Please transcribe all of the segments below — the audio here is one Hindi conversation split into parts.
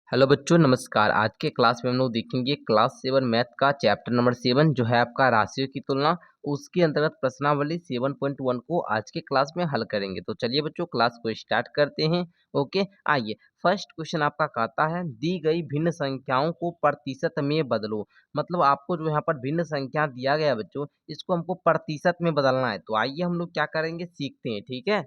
हेलो बच्चों नमस्कार। आज के क्लास में हम लोग देखेंगे क्लास 7 मैथ का चैप्टर नंबर 7 जो है आपका राशियों की तुलना। उसके अंतर्गत प्रश्नावली 7.1 को आज के क्लास में हल करेंगे। तो चलिए बच्चों क्लास को स्टार्ट करते हैं। ओके, आइए फर्स्ट क्वेश्चन आपका कहता है दी गई भिन्न संख्याओं को प्रतिशत में बदलो। मतलब आपको जो यहाँ पर भिन्न संख्या दिया गया है बच्चों, इसको हमको प्रतिशत में बदलना है। तो आइए हम लोग क्या करेंगे, सीखते हैं। ठीक है,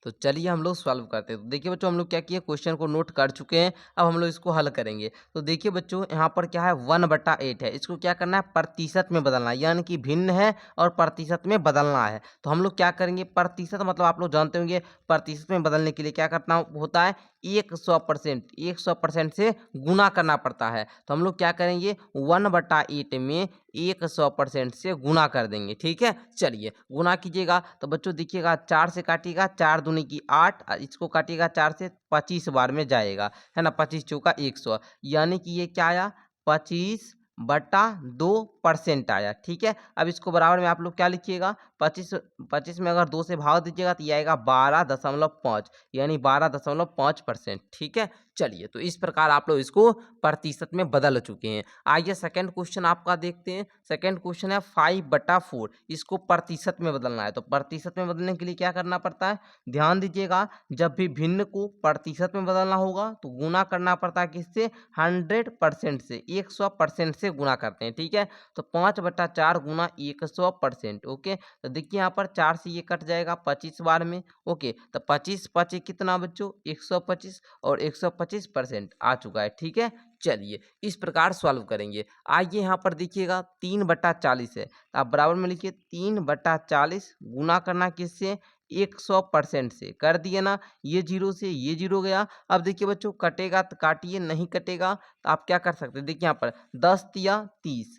तो चलिए हम लोग सॉल्व करते हैं। तो देखिए बच्चों हम लोग क्या किए, क्वेश्चन को नोट कर चुके हैं। अब हम लोग इसको हल करेंगे। तो देखिए बच्चों यहाँ पर क्या है 1/8 है। इसको क्या करना है, प्रतिशत में बदलना है, यानी कि भिन्न है और प्रतिशत में बदलना है। तो हम लोग क्या करेंगे, प्रतिशत मतलब आप लोग जानते होंगे प्रतिशत में बदलने के लिए क्या करना होता है, 100% से गुना करना पड़ता है। तो हम लोग क्या करेंगे 1/8 में 100% से गुना कर देंगे। ठीक है, चलिए गुना कीजिएगा। तो बच्चों देखिएगा 4 से काटिएगा, 4 दूनी की 8, इसको काटिएगा 4 से 25 बार में जाएगा, है ना। 25 चौका 100, यानी कि ये क्या आया 25/2% आया। ठीक है, अब इसको बराबर में आप लोग क्या लिखिएगा, 25 में अगर 2 से भाग दीजिएगा तो ये आएगा 12.5, यानी 12.5%। ठीक है, चलिए तो इस प्रकार आप लोग इसको प्रतिशत में बदल चुके हैं। आइए सेकंड क्वेश्चन आपका देखते हैं। सेकंड क्वेश्चन है 5/4, इसको प्रतिशत में बदलना है। तो प्रतिशत में बदलने के लिए क्या करना पड़ता है, ध्यान दीजिएगा। जब भी भिन्न को प्रतिशत में बदलना होगा तो गुना करना पड़ता है किससे, 100% से, 100% से गुना करते हैं। ठीक है, तो 5/4 गुना 100%। ओके, तो देखिए यहाँ पर 4 से ये कट जाएगा 25 बार में। ओके, तो 25 5 कितना बच्चों 125, और 125% आ चुका है। ठीक है, चलिए इस प्रकार सॉल्व करेंगे। आइए यहाँ पर देखिएगा 3/40 है, तो आप बराबर में लिखिए 3/40 गुना करना किससे, 100% से। कर दिए ना, ये जीरो से ये जीरो गया। अब देखिए बच्चों कटेगा तो काटिए, नहीं कटेगा तो आप क्या कर सकते हैं, देखिए यहाँ पर 10 तिया 30,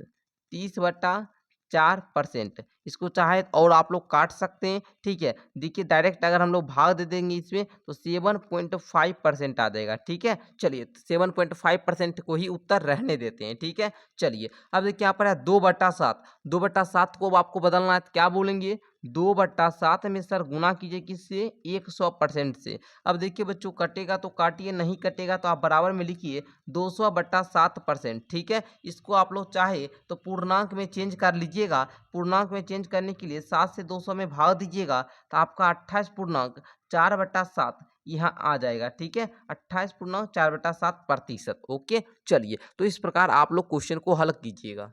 30/4%। इसको चाहे और आप लोग काट सकते हैं। ठीक है, देखिए डायरेक्ट अगर हम लोग भाग दे देंगे इसमें तो 7.5% आ जाएगा। ठीक है, चलिए 7.5% को ही उत्तर रहने देते हैं। ठीक है, चलिए अब देखिए यहाँ पर है 2/7, 2/7 को अब आपको बदलना है तो क्या बोलेंगे, 2/7 में सर गुना कीजिए किससे, 100% से। अब देखिए बच्चों कटेगा तो काटिए, नहीं कटेगा तो आप बराबर में लिखिए 200/7%। ठीक है, इसको आप लोग चाहे तो पूर्णांक में चेंज कर लीजिएगा। पूर्णांक में चेंज करने के लिए 7 से 200 में भाग दीजिएगा तो आपका 28.4/7 यहाँ आ जाएगा। ठीक है, 28.4/7%। ओके, चलिए तो इस प्रकार आप लोग क्वेश्चन को हल कीजिएगा।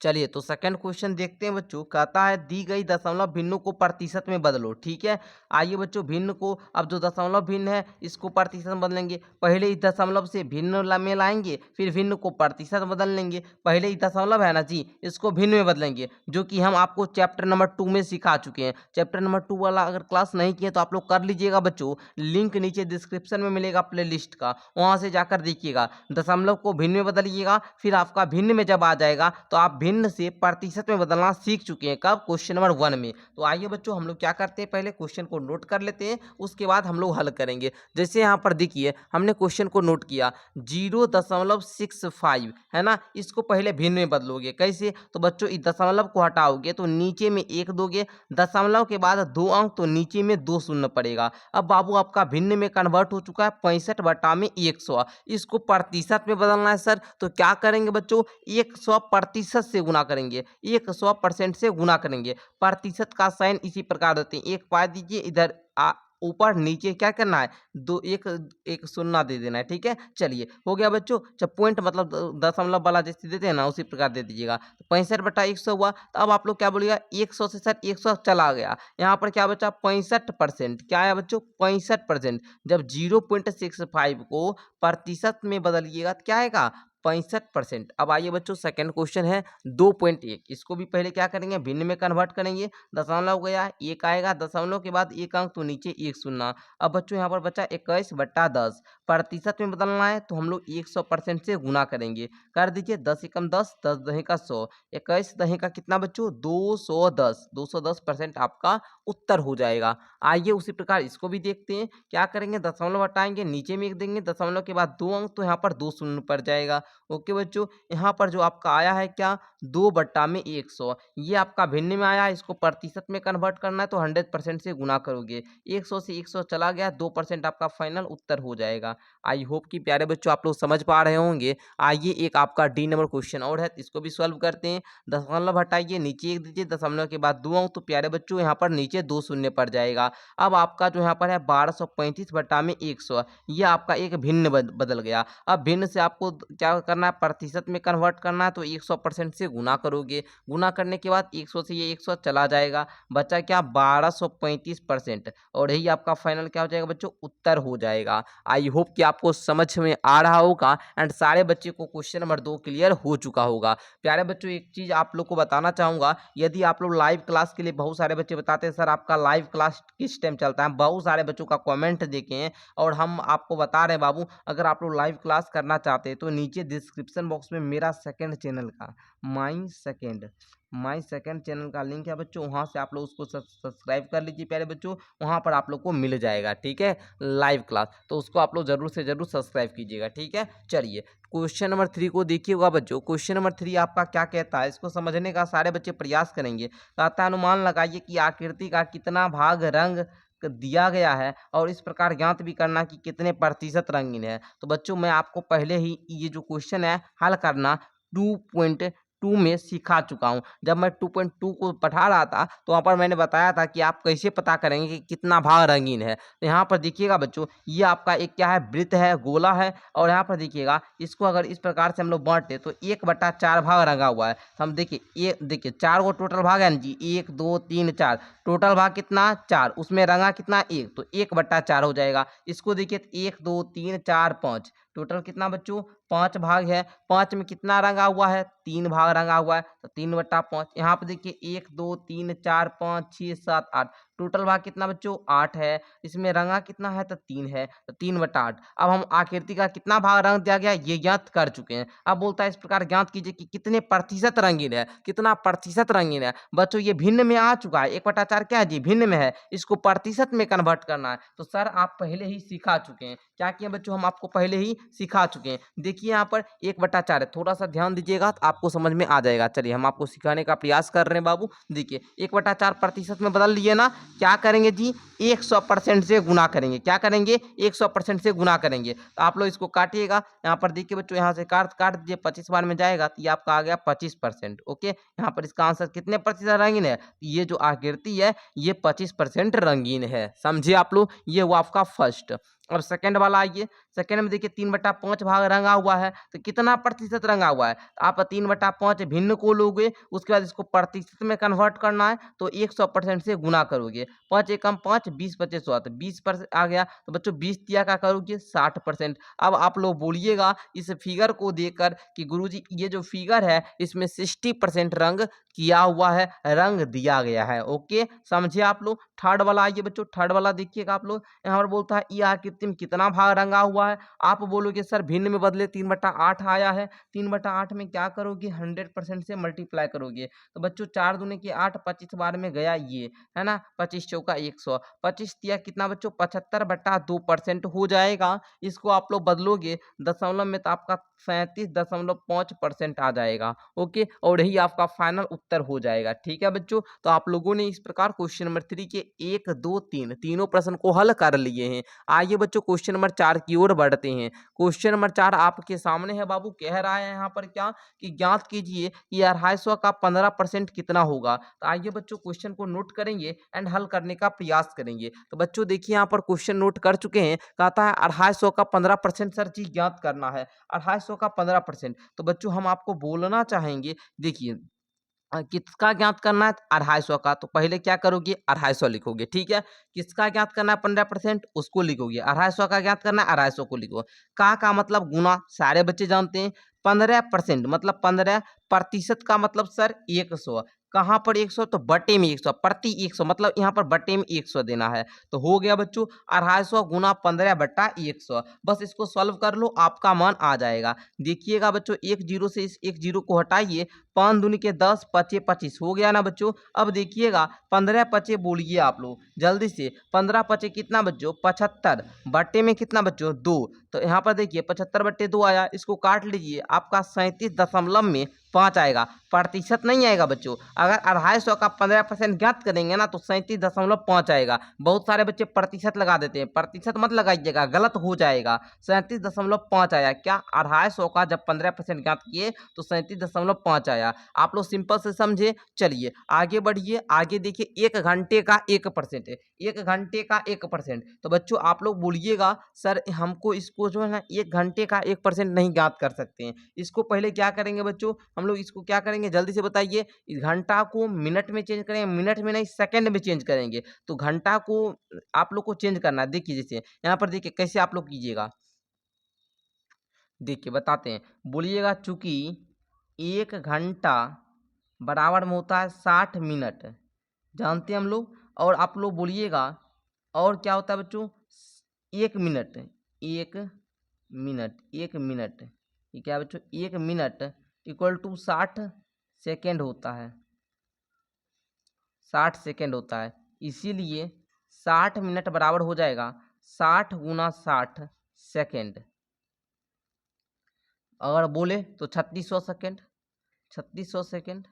चलिए तो सेकंड क्वेश्चन देखते हैं बच्चों। कहता है दी गई दशमलव भिन्नों को प्रतिशत में बदलो। ठीक है, आइए बच्चों भिन्न को, अब जो दशमलव भिन्न है इसको प्रतिशत में बदलेंगे। पहले इस दशमलव से भिन्न में लाएंगे, फिर भिन्न को प्रतिशत में बदल लेंगे। पहले इस दशमलव है ना जी, इसको भिन्न में बदलेंगे, जो कि हम आपको चैप्टर नंबर 2 में सिखा चुके हैं। चैप्टर नंबर 2 वाला अगर क्लास नहीं किए तो आप लोग कर लीजिएगा बच्चों, लिंक नीचे डिस्क्रिप्शन में मिलेगा प्ले लिस्ट का, वहाँ से जाकर देखिएगा। दशमलव को भिन्न में बदलिएगा, फिर आपका भिन्न में जब आ जाएगा तो आप भिन्न से प्रतिशत में बदलना सीख चुके हैं। कब, क्वेश्चन नंबर 1 में। तो आइए बच्चों हम लोग क्या करते हैं, पहले क्वेश्चन को नोट कर लेते हैं, उसके बाद हम लोग हल करेंगे। जैसे यहाँ पर देखिए हमने क्वेश्चन को नोट किया 0.65 है ना, इसको पहले भिन्न में बदलोगे कैसे, तो बच्चों इस दशमलव को हटाओगे तो नीचे में 1 दोगे, दशमलव के बाद 2 अंक तो नीचे में 2 शून्य पड़ेगा। अब बाबू आपका भिन्न में कन्वर्ट हो चुका है 65/100। इसको प्रतिशत में बदलना है सर, तो क्या करेंगे बच्चों, 100% से गुना करेंगे, 100% से गुना करेंगे। प्रतिशत का साइन इसी प्रकार होते हैं, एक पा दीजिए इधर ऊपर नीचे क्या करना है, दो एक एक शून्य दे देना है। ठीक है, चलिए हो गया बच्चों। जब पॉइंट मतलब दशमलव वाला जैसे देते हैं ना उसी प्रकार दे दीजिएगा। तो 65/100 हुआ। तो अब आप लोग क्या बोलिएगा, 100 से सर 100 चला गया, यहाँ पर क्या बचा 65%। क्या है बच्चों 65%। जब 0.65 को प्रतिशत में बदलिएगा तो क्या आएगा 65%। अब आइए बच्चों सेकंड क्वेश्चन है 2.1, इसको भी पहले क्या करेंगे, भिन्न में कन्वर्ट करेंगे। दशमलव गया, एक आएगा, दशमलव के बाद एक अंक तो नीचे एक शून्य। अब बच्चों यहाँ पर बचा 21/10, प्रतिशत में बदलना है तो हम लोग 100% से गुना करेंगे। कर दीजिए 10 एकम 10, 10 दही का 100, 21 दही का कितना बच्चों 210, 210% आपका उत्तर हो जाएगा। आइए उसी प्रकार इसको भी देखते हैं। क्या करेंगे, दशमलव हटाएंगे, नीचे में एक देंगे, दशमलव के बाद 2 अंक तो यहाँ पर 2 शून्य पड़ जाएगा। ओके बच्चों, यहाँ पर जो आपका आया है क्या 2/100, ये आपका भिन्न में आया है, इसको प्रतिशत में कन्वर्ट करना है तो 100% से गुना करोगे। 100 से 100 चला गया, 2% आपका फाइनल उत्तर हो जाएगा। आई होप कि प्यारे बच्चों आप लोग समझ पा रहे होंगे। आइए एक आपका डी नंबर क्वेश्चन और है, इसको भी सॉल्व करते हैं। दशमलव हटाइए, नीचे एक दीजिए, दशमलव के बाद 2 अंक, तो प्यारे बच्चों यहाँ पर नीचे 2 शून्य पड़ जाएगा। अब आपका जो यहाँ पर है 1235 बटा में 100, ये आपका एक भिन्न बदल गया। अब भिन्न से आपको क्या करना है, प्रतिशत में कन्वर्ट करना है, तो 100% से गुना करोगे। गुना करने के बाद 100 से ये 100 चला जाएगा, बचा क्या 1235%, और यही आपका फाइनल क्या हो जाएगा बच्चों, उत्तर हो जाएगा। आई होप कि आपको समझ में आ रहा होगा एंड सारे बच्चे को क्वेश्चन नंबर 2 क्लियर हो चुका होगा। प्यारे बच्चों एक चीज आप लोग को बताना चाहूंगा, यदि आप लोग लाइव क्लास के लिए, बहुत सारे बच्चे बताते हैं सर आपका लाइव क्लास किस टाइम चलता है, बहुत सारे बच्चों का कमेंट देखे हैं और हम आपको बता रहे हैं बाबू, अगर आप लोग लाइव क्लास करना चाहते हैं तो नीचे डिस्क्रिप्शन बॉक्स में मेरा सेकंड चैनल का माई सेकंड चैनल का लिंक है बच्चों, वहाँ से आप लोग उसको सब्सक्राइब कर लीजिए प्यारे बच्चों, वहाँ पर आप लोग को मिल जाएगा, ठीक है, लाइव क्लास, तो उसको आप लोग जरूर से जरूर सब्सक्राइब कीजिएगा, ठीक है। चलिए क्वेश्चन नंबर 3 को देखिएगा बच्चों। क्वेश्चन नंबर 3 आपका क्या कहता है, इसको समझने का सारे बच्चे प्रयास करेंगे। कहता है अनुमान लगाइए कि आकृति का कितना भाग रंग दिया गया है और इस प्रकार ज्ञात भी करना कि कितने प्रतिशत रंगीन है। तो बच्चों मैं आपको पहले ही ये जो क्वेश्चन है हल करना 2.2 में सिखा चुका हूँ। जब मैं 2.2 को पढ़ा रहा था तो वहाँ पर मैंने बताया था कि आप कैसे पता करेंगे कि कितना भाग रंगीन है। तो यहाँ पर देखिएगा बच्चों, ये आपका एक क्या है, वृत्त है, गोला है, और यहाँ पर देखिएगा इसको अगर इस प्रकार से हम लोग बांटे तो 1/4 भाग रंगा हुआ है। तो हम देखिए, ये देखिए 4 गो टोटल भाग है ना जी, 1 2 3 4, टोटल भाग कितना 4, उसमें रंगा कितना 1, तो 1/4 हो जाएगा। इसको देखिए 1 2 3 4 5, टोटल कितना बच्चों 5 भाग है। 5 में कितना रंगा हुआ है, 3 भाग रंगा हुआ है, तो 3/5। यहाँ पे देखिए 1 2 3 4 5 6 7 8, टोटल भाग कितना बच्चों 8 है। इसमें रंगा कितना है, तो 3 है, तो 3/8। अब हम आकृति का कितना भाग रंग दिया गया ये ज्ञात कर चुके हैं। अब बोलता है इस प्रकार ज्ञात कीजिए कि कितने प्रतिशत रंगीन है, कितना प्रतिशत रंगीन है। बच्चों ये भिन्न में आ चुका है, 1/4 क्या है जी, भिन्न में है, इसको प्रतिशत में कन्वर्ट करना है। तो सर आप पहले ही सिखा चुके हैं, क्या किए बच्चों, हम आपको पहले ही सिखा चुके हैं। देखिए यहाँ पर 1/4 है, थोड़ा सा ध्यान दीजिएगा तो आपको समझ में आ जाएगा। चलिए हम आपको सिखाने का प्रयास कर रहे हैं बाबू। देखिए 1/4 प्रतिशत में बदल लिए ना, क्या करेंगे जी 100% से गुना करेंगे। क्या करेंगे 100% से गुना करेंगे। तो आप लोग इसको काटिएगा, यहाँ पर देखिए बच्चों, यहाँ से काट दीजिए, 25 बार में जाएगा तो ये आपका आ गया 25%। ओके, यहाँ पर इसका आंसर कितने प्रतिशत रंगीन है, ये जो आकृति है ये 25% रंगीन है। समझिए आप लोग, ये हुआ आपका फर्स्ट। और सेकंड वाला आइए, सेकंड में देखिए 3/5 भाग रंगा हुआ है, तो कितना प्रतिशत रंगा हुआ है, तो आप 3/5 भिन्न को लोगे, उसके बाद इसको प्रतिशत में कन्वर्ट करना है तो 100% से गुना करोगे। 5 एकम 5, 20 पचे 100, तो 20% आ गया। तो बच्चों 20 दिया क्या करोगे 60%। अब आप लोग बोलिएगा इस फिगर को देखकर कि गुरुजी ये जो फिगर है इसमें 60% रंग किया हुआ है, रंग दिया गया है। ओके, समझिए आप लोग। थर्ड वाला आइए बच्चों, थर्ड वाला देखिएगा आप लोग, यहाँ पर बोलता है ये आकृति में कितना भाग रंगा हुआ है। आप बोलोगे सर भिन्न में बदले 3/8 आया है, 3/8 में क्या करोगे 100% से मल्टीप्लाई करोगे। तो बच्चों 4 दूनी के 8, 25 बार में गया ये, है ना, 25 चौका 100, 25 दिया कितना बच्चों 75/2% हो जाएगा। इसको आप लोग बदलोगे दशमलव में तो आपका 37.5% आ जाएगा। ओके, और यही आपका फाइनल उत्तर हो जाएगा। ठीक है बच्चों, तो आप लोगों ने इस प्रकार क्वेश्चन नंबर 3 के 1 2 3 तीनों प्रश्न को हल कर लिए हैं। आइए बच्चों क्वेश्चन नंबर 4 की ओर बढ़ते हैं। क्वेश्चन नंबर 4 आपके सामने है बाबू, कह रहा है यहाँ पर क्या कि ज्ञात कीजिए कि 250 का 15% कितना होगा। तो आइए बच्चों क्वेश्चन को नोट करेंगे एंड हल करने का प्रयास करेंगे। तो बच्चों देखिए यहाँ पर क्वेश्चन नोट कर चुके हैं, कहता है 250 का 15% सर जी ज्ञात करना है, 250 का 15%। तो बच्चों हम आपको बोलना चाहेंगे, देखिए किसका ज्ञात करना है 250 का, तो पहले क्या करोगे 250 लिखोगे, ठीक है। किसका ज्ञात करना है 15%, उसको लिखोगे। 250 का ज्ञात करना है 250 को लिखो। का मतलब गुना, सारे बच्चे जानते हैं। 15% मतलब 15% का मतलब सर 100। कहाँ पर 100, तो बटे में 100, प्रति 100 मतलब यहाँ पर बटे में 100 देना है। तो हो गया बच्चों 250 गुना 15/100। बस इसको सॉल्व कर लो, आपका मान आ जाएगा। देखिएगा बच्चों, एक जीरो से इस एक जीरो को हटाइए 5 दूनी के 10, 5 25 हो गया ना बच्चों। अब देखिएगा 15 पचे बोलिए आप लोग जल्दी से। 15 पचे कितना बच्चों 75, बट्टे में कितना बच्चों 2। तो यहाँ पर देखिए 75 बट्टे 2 आया, इसको काट लीजिए, आपका 37.5 आएगा, प्रतिशत नहीं आएगा बच्चों। अगर 250 का 15% ज्ञात करेंगे ना तो 37.5 आएगा। बहुत सारे बच्चे प्रतिशत लगा देते हैं, प्रतिशत मत लगाइएगा, गलत हो जाएगा। 37.5 आया। क्या 250 का जब 15% ज्ञात किए तो 37.5 आया। आप लोग सिंपल से समझे। चलिए आगे बढ़िए, आगे देखिए 1 घंटे का 1% है, 1 घंटे का 1%। तो बच्चों आप लोग बोलिएगा सर हमको इसको जो है ना 1 घंटे का 1% नहीं ज्ञात कर सकते हैं। इसको पहले क्या करेंगे बच्चों, हम लोग इसको क्या करेंगे जल्दी से बताइए। इस घंटा को मिनट में चेंज करेंगे, मिनट में नहीं सेकंड में चेंज करेंगे। तो घंटा को आप लोग को चेंज करना है। देखिए जैसे यहाँ पर देखिए कैसे आप लोग कीजिएगा, देखिए बताते हैं। बोलिएगा चूंकि 1 घंटा बराबर में होता है 60 मिनट, जानते हैं हम लोग। और आप लोग बोलिएगा और क्या होता है बच्चों 1 मिनट, 1 मिनट, 1 मिनट ये क्या है बच्चों 1 मिनट इक्वल टू 60 सेकेंड होता है, 60 सेकेंड होता है। इसीलिए 60 मिनट बराबर हो जाएगा 60 गुना 60 सेकेंड। अगर बोले तो 3600 सेकेंड, 3600 सेकेंड।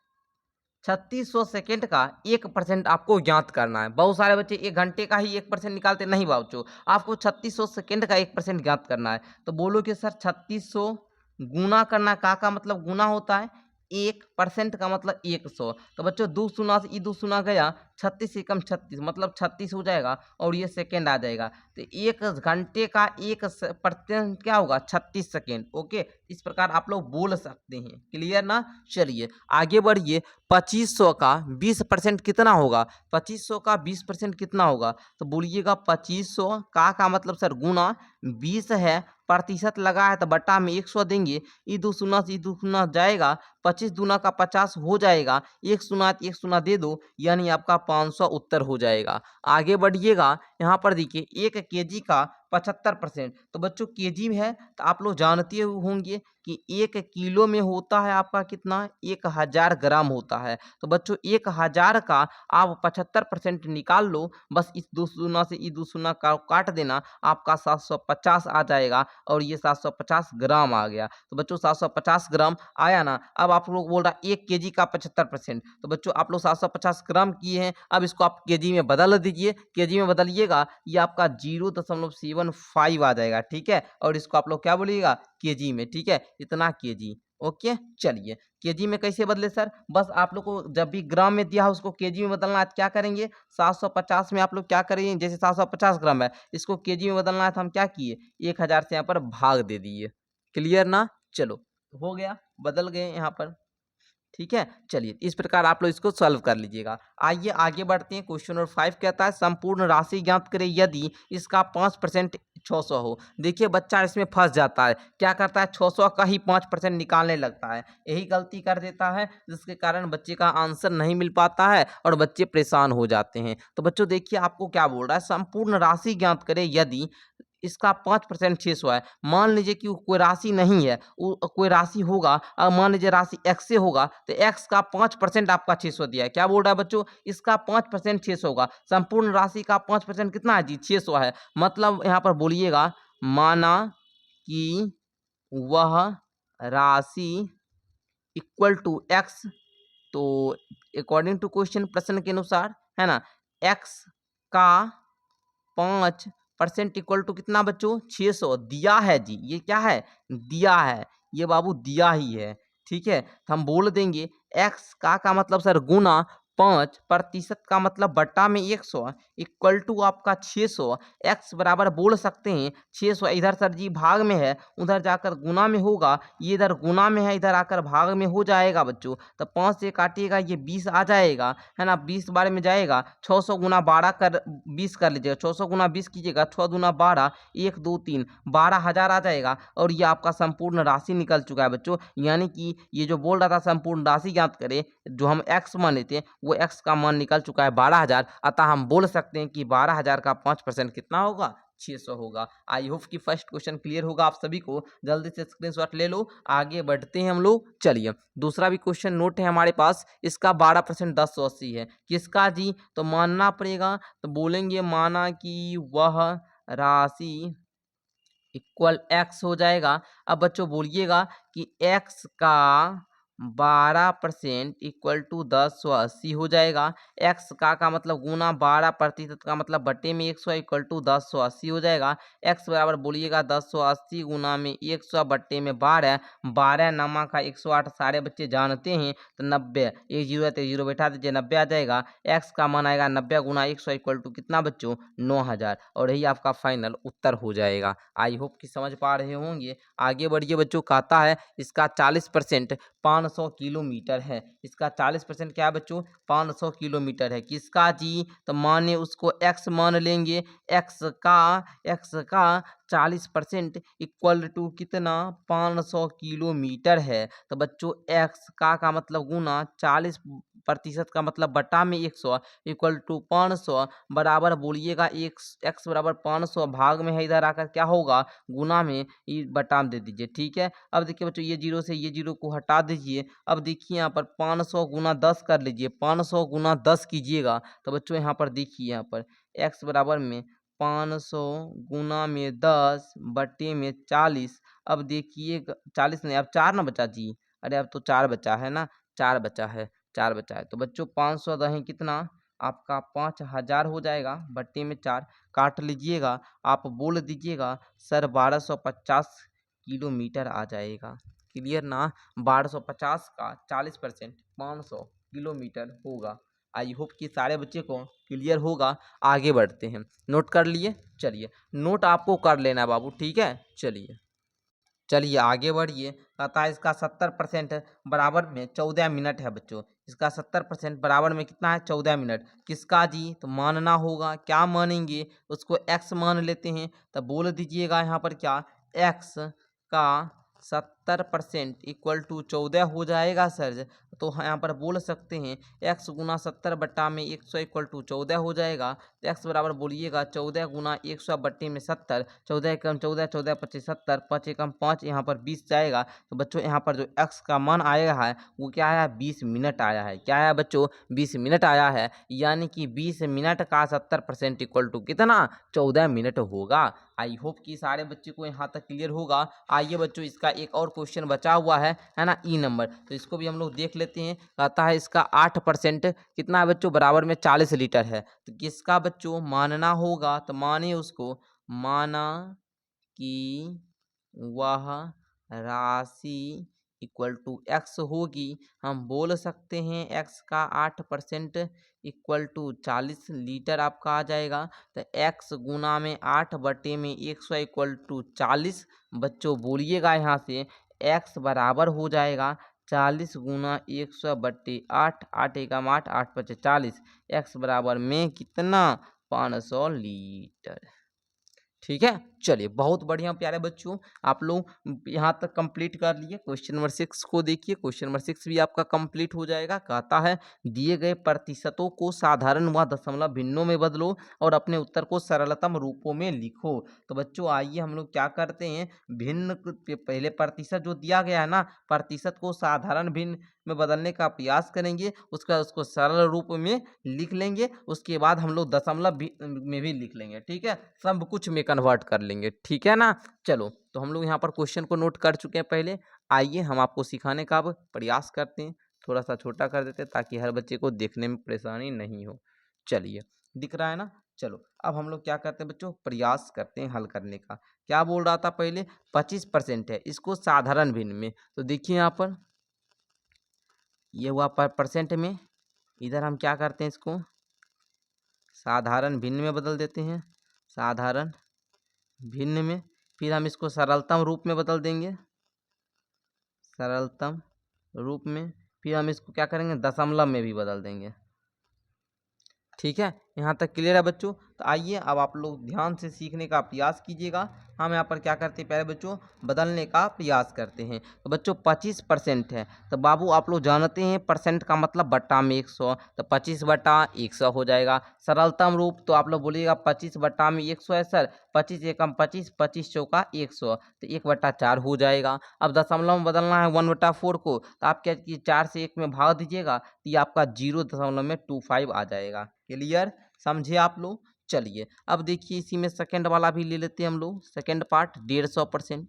3600 सेकेंड का 1% आपको ज्ञात करना है। बहुत सारे बच्चे 1 घंटे का ही 1% निकालते नहीं बच्चों, आपको 3600 सेकेंड का 1% ज्ञात करना है। तो बोलो कि सर 3600 गुना करना, का मतलब गुना होता है 1% का मतलब 100। तो बच्चों 2 शून्य से 2 शून्य गया, 36 से कम 36 मतलब 36 हो जाएगा और ये सेकेंड आ जाएगा। तो 1 घंटे का 1% क्या होगा 36 सेकेंड। ओके, इस प्रकार आप लोग बोल सकते हैं। क्लियर ना। चलिए आगे बढ़िए। 2500 का 20% कितना होगा, 2500 का 20% कितना होगा। तो बोलिएगा 2500 का मतलब सर गुना 20 है, प्रतिशत लगा है तो बट्टा में 100 देंगे। ई 2 शून्य से 2 शून्य जाएगा, 25 दूना का 50 हो जाएगा, 1 शून्य दे दो, यानी आपका 500 उत्तर हो जाएगा। आगे बढ़िएगा। यहाँ पर देखिए 1 केजी का 75%। तो बच्चों केजी में है तो आप लोग जानते होंगे कि 1 किलो में होता है आपका कितना 1000 ग्राम होता है। तो बच्चों 1000 का आप 75% निकाल लो, बस इस 2 शून्य से 2 शून्य का काट देना, आपका 750 आ जाएगा और ये 750 ग्राम आ गया। तो बच्चों 750 ग्राम आया ना। अब आप लोग बोल रहा 1 केजी का 75%। तो बच्चों आप लोग 750 ग्राम किए हैं, अब इसको आप केजी में बदल दीजिए। केजी में बदलिएगा ये आपका 0.75 आ जाएगा, ठीक है। और इसको आप लोग क्या बोलिएगा केजी में, ठीक है, इतना केजी। ओके चलिए केजी में कैसे बदले सर, बस आप लोग को जब भी ग्राम में दिया हो उसको केजी में बदलना है तो क्या करेंगे 750 में आप लोग क्या करेंगे, जैसे 750 ग्राम है इसको केजी में बदलना है तो हम क्या किए 1000 से यहाँ पर भाग दे दिए। क्लियर ना। चलो हो गया, बदल गए यहाँ पर, ठीक है। चलिए इस प्रकार आप लोग इसको सॉल्व कर लीजिएगा। आइए आगे बढ़ते हैं। क्वेश्चन नंबर 5 कहता है संपूर्ण राशि ज्ञात करें यदि इसका 5% 600 हो। देखिए बच्चा इसमें फंस जाता है, क्या करता है 600 का ही 5% निकालने लगता है, यही गलती कर देता है जिसके कारण बच्चे का आंसर नहीं मिल पाता है और बच्चे परेशान हो जाते हैं। तो बच्चों देखिए आपको क्या बोल रहा है, संपूर्ण राशि ज्ञात करें यदि इसका 5% 600 है। मान लीजिए कि कोई राशि नहीं है, कोई राशि होगा, मान लीजिए राशि x से होगा तो x का 5% आपका 600 दिया है। क्या बोल रहा है बच्चों, इसका 5% 600 होगा। संपूर्ण राशि का 5% कितना है जी 600 है। मतलब यहाँ पर बोलिएगा माना कि वह राशि इक्वल टू x। तो अकॉर्डिंग टू क्वेश्चन प्रश्न के अनुसार है ना, x का 5% इक्वल टू कितना बच्चों 600 दिया है जी। ये क्या है दिया है, ये बाबू दिया ही है, ठीक है। तो हम बोल देंगे x का मतलब सर गुना 5% का मतलब बट्टा में 100 इक्वल टू आपका 600। x बराबर बोल सकते हैं 600, इधर सर जी भाग में है उधर जाकर गुना में होगा, ये इधर गुना में है इधर आकर भाग में हो जाएगा बच्चों। तो 5 से काटिएगा ये 20 आ जाएगा, है ना, 20 बारे में जाएगा। 600 गुना 12 कर 20 कर लीजिएगा, 600 गुना 20 कीजिएगा, 6 दूना 12, 1 2 3 12,000 आ जाएगा और ये आपका संपूर्ण राशि निकल चुका है बच्चों। यानी कि ये जो बोल रहा था संपूर्ण राशि ज्ञात करें, जो हम x माने थे वो x का मान निकल चुका है 12,000। अतः हम बोल सकते हैं कि 12,000 का 5% कितना होगा 600 होगा। आई होप कि फर्स्ट क्वेश्चन क्लियर होगा आप सभी को। जल्दी से स्क्रीनशॉट ले लो, आगे बढ़ते हैं हम लोग। चलिए दूसरा भी क्वेश्चन नोट है हमारे पास, इसका 12% 1080 है। किसका जी? तो मानना पड़ेगा, तो बोलेंगे माना कि वह राशि इक्वल x हो जाएगा। अब बच्चों बोलिएगा कि x का 12% इक्वल टू 1080 हो जाएगा। x का मतलब गुना 12% का मतलब बटे में 100 इक्वल टू 1080 हो जाएगा। x बराबर बोलिएगा 1080 गुना में 100 बट्टे में 12, 12 नमा का 108 सारे बच्चे जानते हैं, तो 90, एक जीरो है तो जीरो बैठा दीजिए, 90 आ जाएगा। x का मान आएगा 90 गुना 100 इक्वल टू कितना बच्चों? 9000, और यही आपका फाइनल उत्तर हो जाएगा। आई होप कि समझ पा रहे होंगे। आगे बढ़िए बच्चों, कहता है इसका 40% 500 किलोमीटर है। इसका 40% क्या है बच्चों? 500 किलोमीटर है। किसका जी? तो माने उसको x मान लेंगे। x का 40% इक्वल टू कितना? 500 किलोमीटर है। तो बच्चों x का मतलब गुना 40% का मतलब बटा में 100 इक्वल टू 500 बराबर बोलिएगा x बराबर 500 भाग में है, इधर आकर क्या होगा? गुना में, ये बटा में दे दीजिए। ठीक है, अब देखिए बच्चों ये जीरो से ये जीरो को हटा दीजिए। अब देखिए यहाँ पर 500 गुना 10 कर लीजिए, 500 गुना 10 कीजिएगा। तो बच्चों यहाँ पर देखिए, यहाँ पर x बराबर में 500 गुना में 10 बटे में 40। अब देखिए 40 नहीं, अब 4 ना बचा जी, अरे अब तो 4 बचा है ना, 4 बचा है, 4 बचा है। तो बच्चों 500 दहें कितना? आपका 5000 हो जाएगा, बट्टे में 4 काट लीजिएगा। आप बोल दीजिएगा सर 1250 किलोमीटर आ जाएगा। क्लियर ना? 1250 का 40% 500 किलोमीटर होगा। आई होप कि सारे बच्चे को क्लियर होगा। आगे बढ़ते हैं, नोट कर लिए? चलिए नोट आपको कर लेना बाबू, ठीक है। चलिए आगे बढ़िए। कहता है इसका 70% बराबर में 14 मिनट है बच्चों। इसका 70% बराबर में कितना है? 14 मिनट। किसका जी? तो मानना होगा, क्या मानेंगे? उसको x मान लेते हैं। तो बोल दीजिएगा यहाँ पर क्या? x का 70% इक्वल टू 14 हो जाएगा सर। तो यहाँ पर बोल सकते हैं x गुना 70 बट्टा में 100 इक्वल टू 14 हो जाएगा। तो x बराबर बोलिएगा 14 गुना 100 बट्टे में 70, 14 एकम 14, 14 पच्चीस 70, 5 एकम 5, यहाँ पर 20 जाएगा। तो बच्चों यहाँ पर जो x का मान आया है वो क्या आया? 20 मिनट आया है। क्या आया बच्चों? 20 मिनट आया है। यानी कि 20 मिनट का 70% इक्वल टू कितना? 14 मिनट होगा। आई होप कि सारे बच्चे को यहाँ तक क्लियर होगा। आइए बच्चों, इसका एक और क्वेश्चन बचा हुआ है ना, ई नंबर, तो इसको भी हम लोग देख लेते हैं। कहता है इसका 8% कितना है बच्चों? बराबर में 40 लीटर है। तो किसका बच्चों? मानना होगा, तो माने उसको, माना कि वह राशि इक्वल टू x होगी। हम बोल सकते हैं x का 8% इक्वल टू 40 लीटर आपका आ जाएगा। तो x गुना में 8 बटे में 100 इक्वल टू 40। बच्चों बोलिएगा यहाँ से x बराबर हो जाएगा 40 गुना 100 बट्टे 8, 8 एकम 8, 8 पचे 40। x बराबर में कितना? 500 लीटर। ठीक है, चलिए बहुत बढ़िया प्यारे बच्चों, आप लोग यहाँ तक कंप्लीट कर लिए। क्वेश्चन नंबर 6 को देखिए, क्वेश्चन नंबर 6 भी आपका कंप्लीट हो जाएगा। कहता है दिए गए प्रतिशतों को साधारण व दशमलव भिन्नों में बदलो और अपने उत्तर को सरलतम रूपों में लिखो। तो बच्चों आइए हम लोग क्या करते हैं, भिन्न पहले प्रतिशत जो दिया गया है ना, प्रतिशत को साधारण भिन्न में बदलने का प्रयास करेंगे, उसका उसको सरल रूप में लिख लेंगे। उसके बाद हम लोग दशमलव में भी लिख लेंगे। ठीक है, सब कुछ में कन्वर्ट कर लेंगे। ठीक है ना? चलो, तो हम लोग यहाँ पर क्वेश्चन को नोट कर चुके हैं पहले। आइए हम आपको सिखाने का अब प्रयास करते हैं। थोड़ा सा छोटा कर देते हैं ताकि हर बच्चे को देखने में परेशानी नहीं हो। चलिए, दिख रहा है ना? चलो अब हम लोग क्या करते हैं बच्चों, प्रयास करते हैं हल करने का। क्या बोल रहा था पहले? 25% है, इसको साधारण भिन्न में। तो देखिए यहाँ पर ये हुआ पर परसेंट में, इधर हम क्या करते हैं, इसको साधारण भिन्न में बदल देते हैं, साधारण भिन्न में। फिर हम इसको सरलतम रूप में बदल देंगे, सरलतम रूप में। फिर हम इसको क्या करेंगे, दशमलव में भी बदल देंगे। ठीक है, यहाँ तक क्लियर है बच्चों। तो आइए अब आप लोग ध्यान से सीखने का प्रयास कीजिएगा। हम यहाँ पर क्या करते हैं प्यारे बच्चों, बदलने का प्रयास करते हैं। तो बच्चों 25% है, तो बाबू आप लोग जानते हैं परसेंट का मतलब बट्टा में 100, तो 25/100 हो जाएगा। सरलतम रूप तो आप लोग बोलिएगा 25/100 है सर, 25 एकम 25, 25 चौका 100, तो 1/4 हो जाएगा। अब दशमलव में बदलना है 1/4 को, तो आप क्या कीजिए 4 से 1 में भाग दीजिएगा, तो ये आपका 0.25 आ जाएगा। क्लियर, समझे आप लोग। चलिए अब देखिए इसी में सेकंड वाला भी ले लेते हैं हम लोग, सेकंड पार्ट 150%।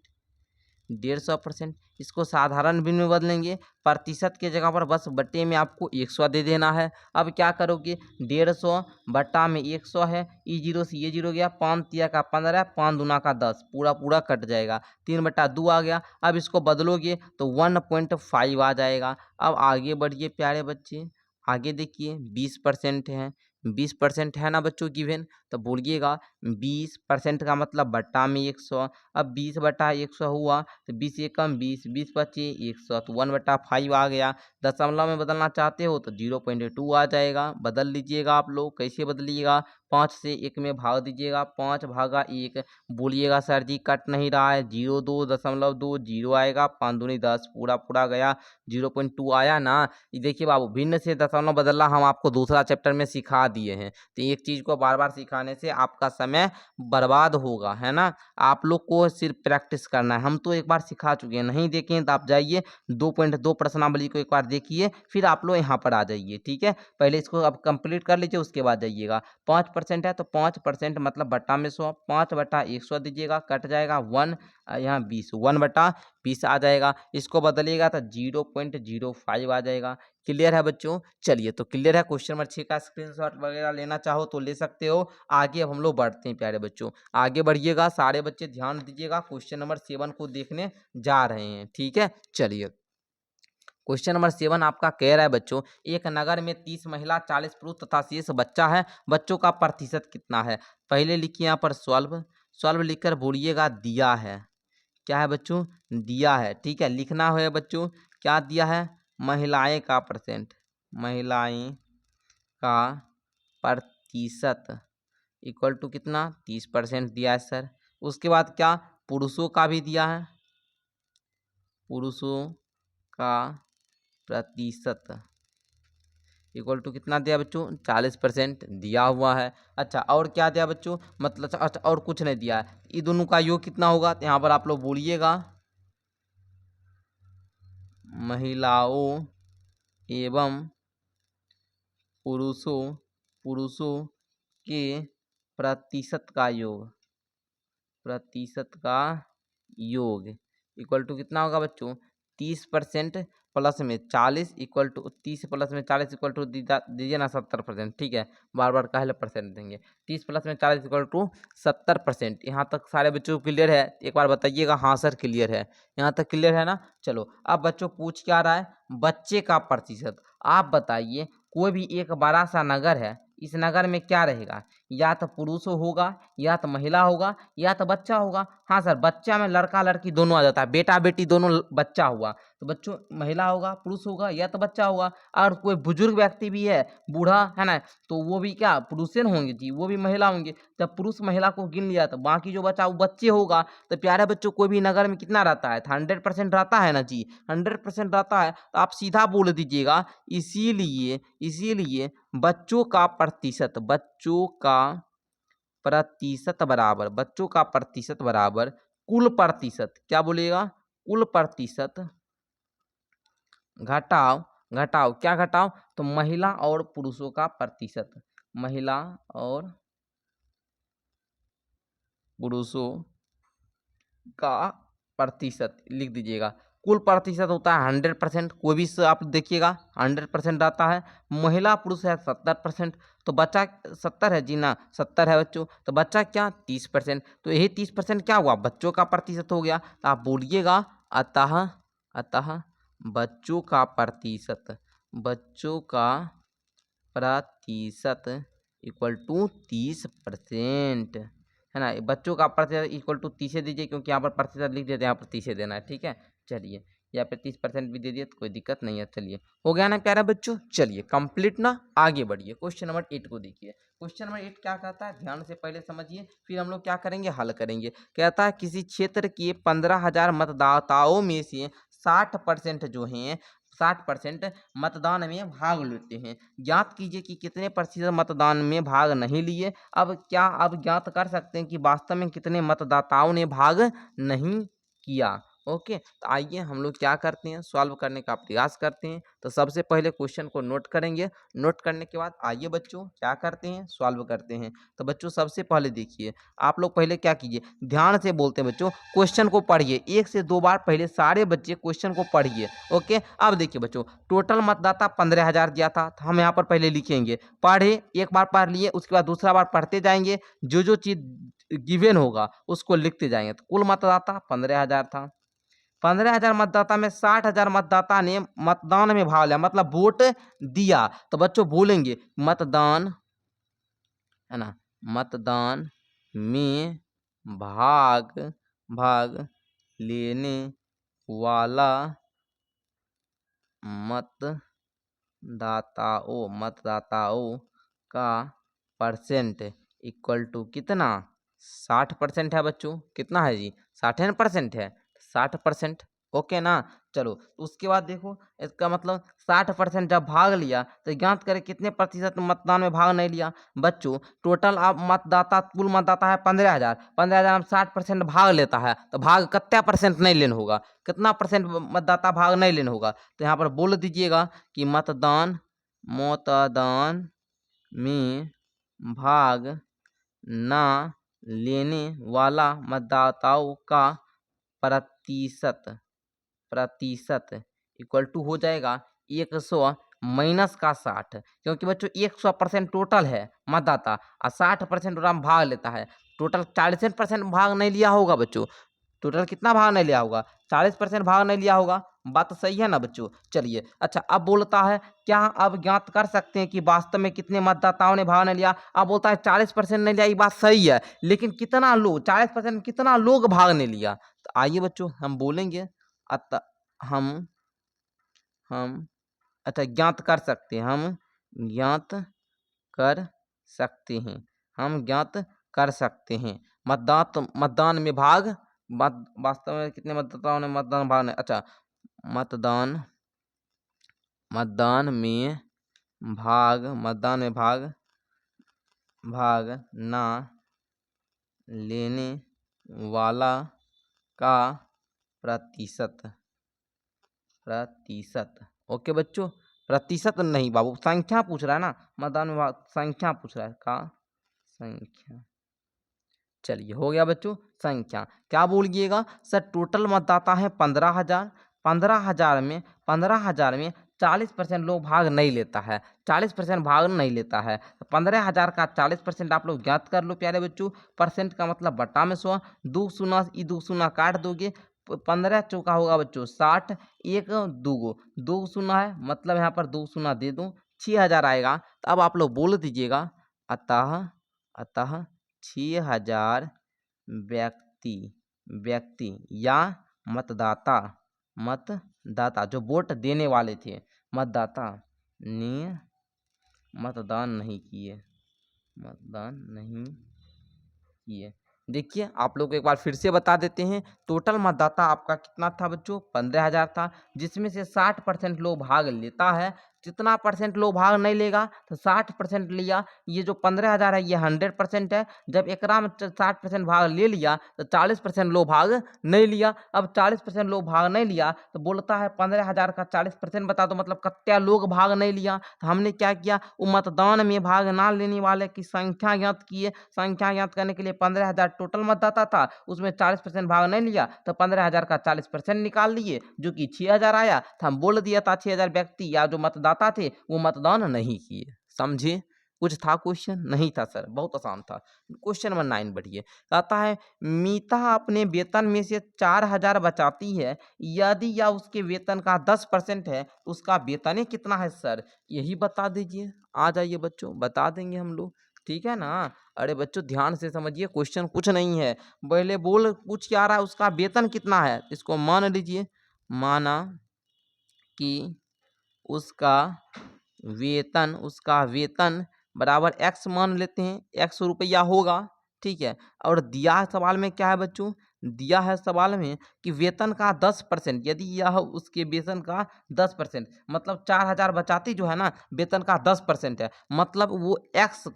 150% इसको साधारण भिन्न में बदलेंगे, प्रतिशत के जगह पर बस बट्टे में आपको 100 दे देना है। अब क्या करोगे, 150 बट्टा में 100 है, ई जीरो से ये जीरो गया, 5 तिया का 15, 5 दूना का 10, पूरा पूरा कट जाएगा, 3/2 आ गया। अब इसको बदलोगे तो 1.5 आ जाएगा। अब आगे बढ़िए प्यारे बच्चे, आगे देखिए 20% है, 20% है ना बच्चों गिवन, तो बोलिएगा 20% का मतलब बट्टा में 100। अब 20/100 हुआ, तो 20 एकम 20, 20 पच्ची 100, तो 1/5 आ गया। दशमलव में बदलना चाहते हो तो 0.2 आ जाएगा। बदल लीजिएगा आप लोग, कैसे बदलिएगा, 5 से 1 में भाग दीजिएगा, 5/1। बोलिएगा सर जी कट नहीं रहा है, 0.2 0 आएगा, 5 दूनी 10, पूरा पूरा गया, 0.2 आया ना। ये देखिए बाबू, भिन्न से दशमलव बदलना हम आपको दूसरा चैप्टर में सिखा दिए हैं, तो एक चीज़ को बार बार सिखाने से आपका समय बर्बाद होगा, है ना। आप लोग को सिर्फ प्रैक्टिस करना है, हम तो एक बार सिखा चुके हैं, नहीं देखें तो आप जाइए 2.2 प्रश्नावली को एक बार देखिए, फिर आप लोग यहाँ पर आ जाइए, ठीक है। पहले इसको अब कंप्लीट कर लीजिए, उसके बाद जाइएगा। 5% है तो 5% मतलब बट्टा में 100, 5/100 दीजिएगा, कट जाएगा 1, यहाँ 20, 1/20 आ जाएगा। इसको बदलिएगा तो 0.05 आ जाएगा। क्लियर है बच्चों। चलिए तो क्लियर है, क्वेश्चन नंबर 6 का स्क्रीनशॉट वगैरह लेना चाहो तो ले सकते हो। आगे अब हम लोग बढ़ते हैं प्यारे बच्चों, आगे बढ़िएगा, सारे बच्चे ध्यान दीजिएगा, क्वेश्चन नंबर 7 को देखने जा रहे हैं, ठीक है। चलिए क्वेश्चन नंबर 7 आपका कह रहा है बच्चों, एक नगर में 30 महिला 40 पुरुष तथा शेष बच्चा है, बच्चों का प्रतिशत कितना है। पहले लिखिए यहाँ पर सॉल्व, सॉल्व लिखकर बोलिएगा दिया है, क्या है बच्चों, दिया है, ठीक है। लिखना है बच्चों, क्या दिया है, महिलाएं का परसेंट, महिलाएं का प्रतिशत इक्वल टू कितना, 30% दिया है सर। उसके बाद क्या, पुरुषों का भी दिया है, पुरुषों का प्रतिशत इक्वल टू कितना दिया बच्चों, 40% दिया हुआ है। अच्छा और क्या दिया बच्चों, मतलब अच्छा और कुछ नहीं दिया है। ये दोनों का योग कितना होगा, तो यहाँ पर आप लोग बोलिएगा महिलाओं एवं पुरुषों के प्रतिशत का योग, प्रतिशत का योग इक्वल टू कितना होगा बच्चों, 30% प्लस में 40 इक्वल टू 30 प्लस में 40 इक्वल टू दीजिए ना 70%, ठीक है। बार बार काहे परसेंट देंगे, 30 प्लस में 40 इक्वल टू 70%। यहाँ तक सारे बच्चों को क्लियर है, एक बार बताइएगा हाँ सर क्लियर है, यहाँ तक क्लियर है ना। चलो अब बच्चों पूछ क्या रहा है, बच्चे का प्रतिशत। आप बताइए कोई भी एक बड़ा सा नगर है, इस नगर में क्या रहेगा, या तो पुरुष होगा, या तो महिला होगा, या तो बच्चा होगा। हाँ सर, बच्चा में लड़का लड़की दोनों आ जाता है, बेटा बेटी दोनों बच्चा हुआ, तो बच्चों महिला होगा, पुरुष होगा, या तो बच्चा होगा। और कोई बुजुर्ग व्यक्ति भी है, बूढ़ा है ना, तो वो भी क्या पुरुष होंगे जी, वो भी महिला होंगे। जब पुरुष महिला को गिन लिया तो बाकी जो बचा वो बच्चे होगा। तो प्यारे बच्चों कोई भी नगर में कितना रहता है, 100% रहता है ना जी, 100% रहता है। तो आप सीधा बोल दीजिएगा, इसीलिए बच्चों का प्रतिशत, बच्चों का प्रतिशत बराबर, बच्चों का प्रतिशत बराबर कुल प्रतिशत, क्या बोलिएगा, कुल प्रतिशत घटाओ, घटाओ क्या घटाओ, तो महिला और पुरुषों का प्रतिशत, महिला और पुरुषों का प्रतिशत लिख दीजिएगा। कुल प्रतिशत होता है 100%, कोई भी आप देखिएगा 100% आता है। महिला पुरुष है 70%, तो बच्चा 70 है जी ना, 70 है बच्चों, तो बच्चा क्या 30%, तो यही 30% क्या हुआ, बच्चों का प्रतिशत हो गया। तो आप बोलिएगा अतः, अतः बच्चों का प्रतिशत, बच्चों का प्रतिशत इक्वल टू 30%, है ना। बच्चों का प्रतिशत इक्वल टू 30 दीजिए, क्योंकि यहाँ पर प्रतिशत लिख देते हैं, यहाँ पर 30 देना है, ठीक है। चलिए या फिर 30% भी दे दिए तो कोई दिक्कत नहीं है। चलिए हो गया ना प्यारे बच्चों, चलिए कंप्लीट ना, आगे बढ़िए। क्वेश्चन नंबर 8 को देखिए। क्वेश्चन नंबर 8 क्या कहता है, ध्यान से पहले समझिए, फिर हम लोग क्या करेंगे, हल करेंगे। कहता है किसी क्षेत्र के 15,000 मतदाताओं में से 60% जो हैं 60% मतदान में भाग लेते हैं। ज्ञात कीजिए कि कितने प्रतिशत मतदान में भाग नहीं लिए। अब ज्ञात कर सकते हैं कि वास्तव में कितने मतदाताओं ने भाग नहीं किया। ओके, तो आइए हम लोग क्या करते हैं, सॉल्व करने का प्रयास करते हैं। तो सबसे पहले क्वेश्चन को नोट करेंगे, नोट करने के बाद आइए बच्चों क्या करते हैं, सॉल्व करते हैं। तो बच्चों सबसे पहले देखिए, आप लोग पहले क्या कीजिए, ध्यान से बोलते हैं बच्चों, क्वेश्चन को पढ़िए 1 से 2 बार, पहले सारे बच्चे क्वेश्चन को पढ़िए। ओके, अब देखिए बच्चों, टोटल मतदाता 15,000 दिया था, तो हम यहाँ पर पहले लिखेंगे, पढ़े, एक बार पढ़ लिए, उसके बाद दूसरा बार पढ़ते जाएंगे, जो जो चीज गिवन होगा उसको लिखते जाएंगे। तो कुल मतदाता 15,000 था। 15,000 मतदाता में 60,000 मतदाता ने मतदान में भाग लिया, मतलब वोट दिया। तो बच्चों बोलेंगे मतदान, है ना, मतदान में भाग भाग लेने वाला मतदाताओं का परसेंट इक्वल टू कितना, 60% है बच्चों। कितना है जी, 60% है, 60%। ओके ना, चलो उसके बाद देखो, इसका मतलब 60% जब भाग लिया तो ज्ञात करें कितने प्रतिशत मतदान में भाग नहीं लिया। बच्चों टोटल अब मतदाता, कुल मतदाता है 15,000, 15,000 में 60% भाग लेता है, तो भाग कितना परसेंट नहीं लेना होगा, कितना परसेंट मतदाता भाग नहीं लेना होगा। तो यहाँ पर बोल दीजिएगा कि मतदान में भाग ना लेने वाला मतदाताओं का प्रतिशत इक्वल टू हो जाएगा 100 माइनस का 60, क्योंकि बच्चों 100% टोटल है मतदाता और 60% भाग लेता है। टोटल 40% भाग नहीं लिया होगा बच्चों, टोटल कितना भाग नहीं लिया होगा, 40% भाग नहीं लिया होगा। बात तो सही है ना बच्चों। चलिए अच्छा, अब बोलता है क्या, अब ज्ञात कर सकते हैं कि वास्तव में कितने मतदाताओं ने भाग नहीं लिया। अब बोलता है 40% नहीं लिया, ये बात सही है, लेकिन कितना लोग, 40% में कितना लोग भाग नहीं लिया। तो आइए बच्चों हम बोलेंगे, अतः हम अच्छा ज्ञात कर सकते हैं, कर सकते हैं हम ज्ञात कर सकते हैं मतदान में भाग, वास्तव में कितने मतदाताओं ने मतदान भाग नहीं, अच्छा मतदान में भाग ना लेने वाला का प्रतिशत। ओके बच्चों, प्रतिशत नहीं बाबू, संख्या पूछ रहा है ना, मतदान में संख्या पूछ रहा है, का संख्या। चलिए हो गया बच्चों, संख्या क्या बोलिएगा सर, टोटल मतदाता है 15,000, 15,000 में 40% लोग भाग नहीं लेता है, 40% भाग नहीं लेता है। 15,000 का 40% आप लोग ज्ञात कर लो प्यारे बच्चों। परसेंट का मतलब बट्टा में 100, 2 शून्य, 2 शून्य काट दोगे, 15 चौका होगा बच्चों 60, एक दो शून्य है, मतलब यहाँ पर 2 शून्य दे दूं, 6,000 आएगा। तो अब आप लोग बोल दीजिएगा, अतः 6,000 व्यक्ति या मतदाता जो वोट देने वाले थे, मतदाता ने मतदान नहीं किए। देखिए आप लोग को एक बार फिर से बता देते हैं, टोटल मतदाता आपका कितना था बच्चों, 15,000 था, जिसमें से 60% लोग भाग लेता है। कितना परसेंट लोग भाग नहीं लेगा, तो 60% लिया। ये जो 15,000 है ये 100% है। जब एकरा में 60% भाग ले लिया तो 40% लोग भाग नहीं लिया। अब 40% लोग भाग नहीं लिया तो बोलता है 15,000 का 40% बता दो, मतलब कितना लोग भाग नहीं लिया। तो हमने क्या किया, वो मतदान में भाग ना लेने वाले की संख्या ज्ञात किए। संख्या ज्ञात करने के लिए 15,000 टोटल मतदाता था, उसमें 40% भाग नहीं लिया, तो 15,000 का 40% निकाल लिए, जो कि 6,000 आया। तो हम बोल दिया था 6,000 व्यक्ति या जो मतदाता थे वो मतदान नहीं किए। समझे, कुछ था क्वेश्चन, नहीं था सर, बहुत आसान था। क्वेश्चन नंबर 9 बढ़िए, कहता है मीता अपने वेतन में से 4,000 बचाती है, यदि या उसके वेतन का 10% है, उसका वेतन कितना है सर, यही बता दीजिए। आ जाइए बच्चों, बता देंगे हम लोग, ठीक है ना। अरे बच्चों ध्यान से समझिए, क्वेश्चन कुछ नहीं है, पहले बोल पूछ क्या रहा है, उसका वेतन कितना है, इसको मान लीजिए, माना कि उसका वेतन बराबर एक्स मान लेते हैं, एक्स रुपया होगा, ठीक है। और दिया है सवाल में क्या है बच्चों, दिया है सवाल में कि वेतन का 10%, यदि यह उसके वेतन का 10%, मतलब 4,000 बचाती जो है ना, वेतन का 10% है, मतलब वो एक्स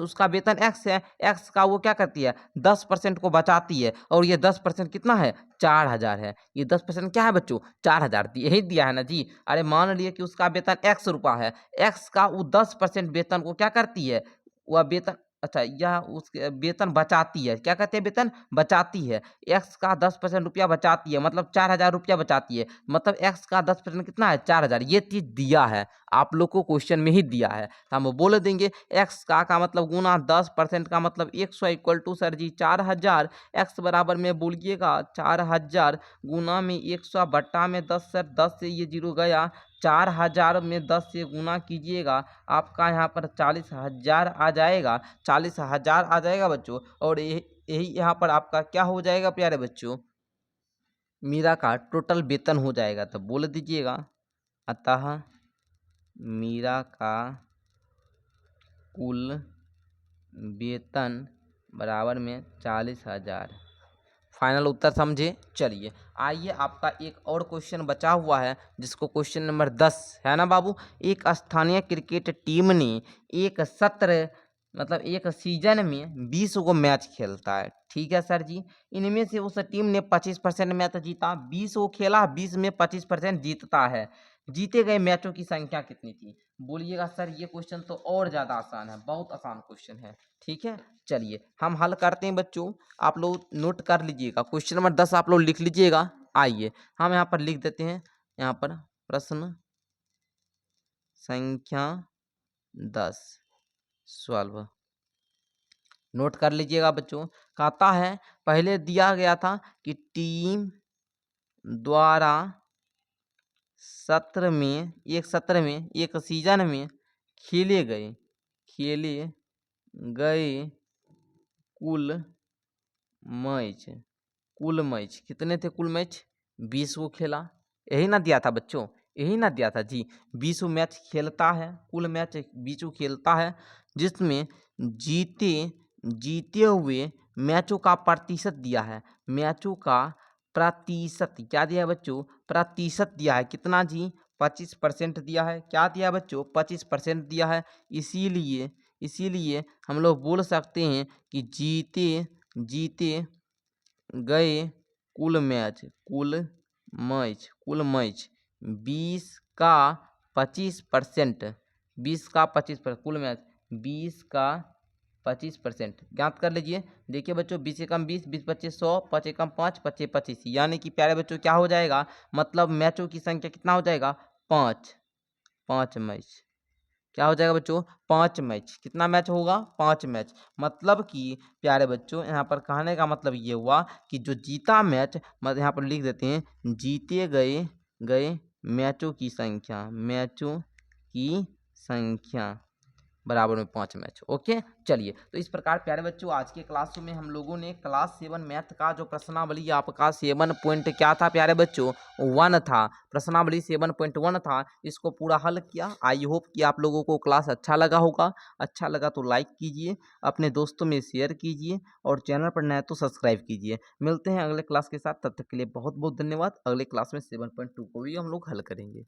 उसका वेतन एक्स है, एक्स का वो क्या करती है 10% को बचाती है, और ये 10% कितना है 4,000 है। ये 10% क्या है बच्चों 4,000, यही दिया है ना जी। अरे मान लिए कि उसका वेतन एक्स रुपया है, एक्स का वो 10% वेतन को क्या करती है, वह वेतन, अच्छा यह उसके वेतन बचाती है, क्या कहते हैं वेतन बचाती है, एक्स का 10% रुपया बचाती है, मतलब 4,000 रुपया बचाती है, मतलब एक्स का 10% कितना है 4,000। ये चीज दिया है आप लोग को, क्वेश्चन में ही दिया है, तो हम बोल देंगे एक्स का मतलब गुना 10% का मतलब 100 equal to sir ji 4,000, X बराबर में बोलिएगा 4,000 गुना में 100 बट्टा में 10, सर 10 से ये जीरो गया, 4,000 में 10 से गुना कीजिएगा, आपका यहाँ पर 40,000 आ जाएगा, 40,000 आ जाएगा बच्चों। और यही यहाँ पर आपका क्या हो जाएगा प्यारे बच्चों, मीरा का टोटल वेतन हो जाएगा। तो बोल दीजिएगा, अतः मीरा का कुल वेतन बराबर में 40,000। फाइनल उत्तर समझे। चलिए आइए, आपका एक और क्वेश्चन बचा हुआ है, जिसको क्वेश्चन नंबर 10 है ना बाबू। एक स्थानीय क्रिकेट टीम ने एक सत्र मतलब एक सीजन में 20 गो मैच खेलता है, ठीक है सर जी। इनमें से उस टीम ने 25% मैच जीता, 20 गो खेला, 20 में 25% जीतता है, जीते गए मैचों की संख्या कितनी थी। बोलिएगा सर ये क्वेश्चन तो और ज्यादा आसान है, बहुत आसान क्वेश्चन है, ठीक है। चलिए हम हल करते हैं बच्चों, आप लोग नोट कर लीजिएगा, क्वेश्चन नंबर 10 आप लोग लिख लीजिएगा। आइए हम यहाँ पर लिख देते हैं, यहाँ पर प्रश्न संख्या 10 सॉल्व, नोट कर लीजिएगा बच्चों। कहता है पहले दिया गया था कि टीम द्वारा सत्र में एक सीजन में खेले गए कुल मैच कितने थे, कुल मैच 20 को खेला, यही ना दिया था बच्चों, यही ना दिया था जी। 20 मैच खेलता है, कुल मैच 20 खेलता है, जिसमें जीते हुए मैचों का प्रतिशत दिया है, मैचों का प्रतिशत क्या दिया है बच्चों, प्रतिशत दिया है कितना जी 25% दिया है, क्या दिया है बच्चों 25% दिया है। इसीलिए हम लोग बोल सकते हैं कि जीते गए कुल मैच 20 का 25%, 20 का 25%, कुल मैच 20 का 25% ज्ञात कर लीजिए। देखिए बच्चों 20 एकम 20, 20 25 100, 5 एकम 5, 25 25, यानी कि प्यारे बच्चों क्या हो जाएगा, मतलब मैचों की संख्या कितना हो जाएगा 5 मैच, क्या हो जाएगा बच्चों 5 मैच, कितना मैच होगा 5 मैच। मतलब कि प्यारे बच्चों यहाँ पर कहने का मतलब ये हुआ कि जो जीता मैच, मतलब यहाँ पर लिख देते हैं जीते गए मैचों की संख्या बराबर में 5 मैच। ओके चलिए, तो इस प्रकार प्यारे बच्चों आज के क्लास में हम लोगों ने क्लास 7 मैथ का जो प्रश्नावली आपका 7 पॉइंट क्या था प्यारे बच्चों 1 था, प्रश्नावली 7.1 था, इसको पूरा हल किया। आई होप कि आप लोगों को क्लास अच्छा लगा होगा, अच्छा लगा तो लाइक कीजिए, अपने दोस्तों में शेयर कीजिए, और चैनल पर नए तो सब्सक्राइब कीजिए। मिलते हैं अगले क्लास के साथ, तब तक के लिए बहुत बहुत धन्यवाद। अगले क्लास में 7.2 को भी हम लोग हल करेंगे।